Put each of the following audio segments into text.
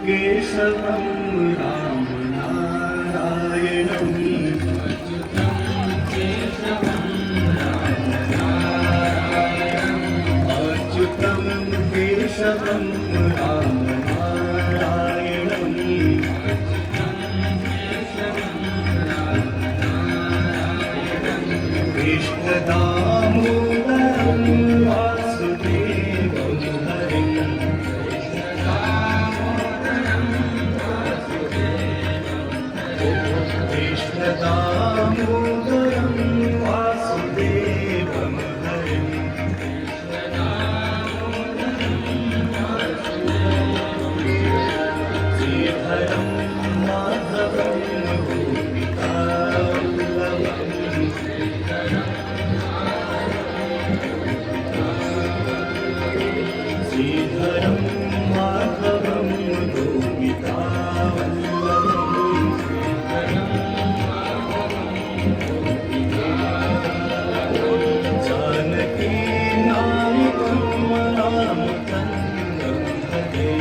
केशवं रामनारायणम् अच्युतं केशवं रामनारायणम् कृष्णदामोदरं वासुदेवं हरिम् कृष्णदामोदरं वासुदेवं हरिम् श्रीधरं माधवं गोपिकावल्लभम् श्रीधरं माधवं गोपिकावल्लभम् जानकीनायकं रामचन्द्रं भजे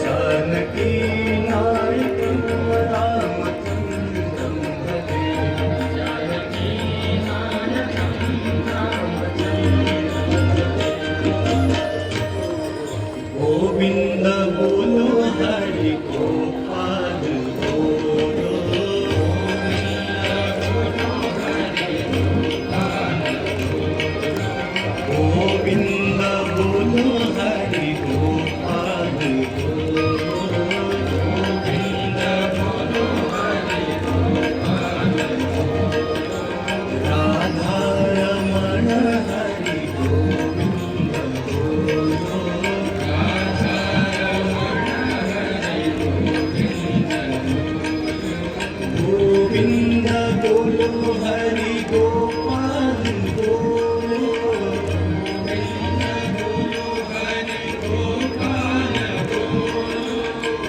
जानकीनायकं रामचन्द्रं भजे गोविन्द बोलो हरि गोपाल बोलो गोविन्द बोलो हरि गोपाल बोलो राधा रमण हरि गोविन्द बोलो गोविन्द बोलो हरि गोपाल बोलो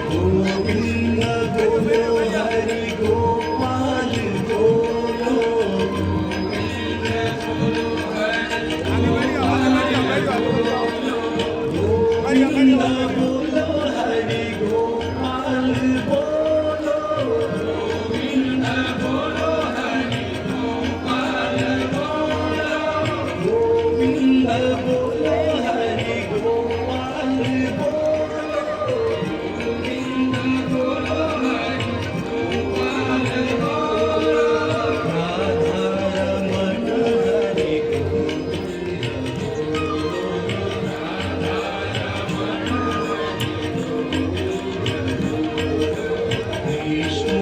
गोविन्द बोलो हरि गोपाल बोलो गोविन्द बोलो हरि गोपाल बोलो गोविन्द बोलो हरि गोपाल राधा रमण हरि कृष्ण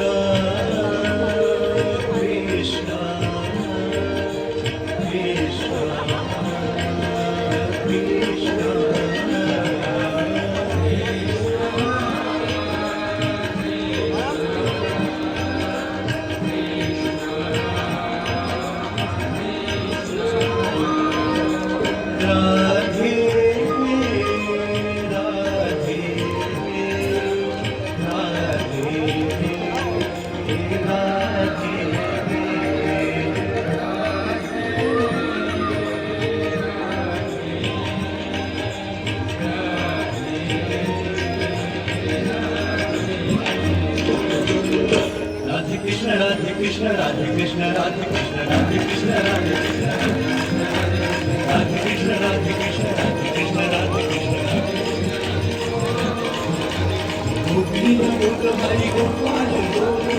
कृष्ण कृष्ण राधे राधे राधे राधे कृष्ण राधे कृष्ण राधे कृष्ण राधे कृष्ण राधे कृष्ण राधे कृष्ण राधे कृष्ण राधे कृष्ण राधे कृष्ण राधे कृष्ण गोविन्द बोलो हरि गोपाल बोलो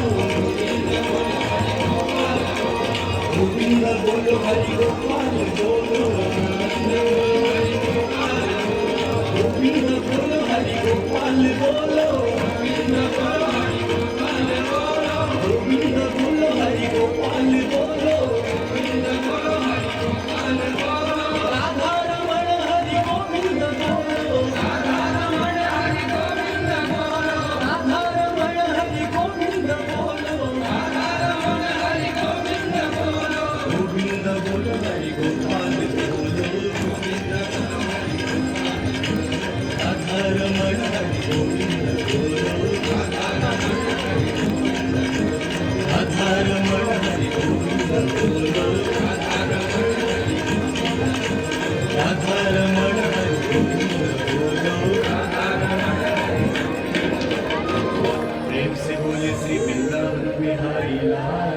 गोविन्द बोलो हरि गोपाल बोलो गोविन्द बोलो हरि गोपाल बोलो गोविन्द बोलो हरि गोपाल बोलो हरी लाल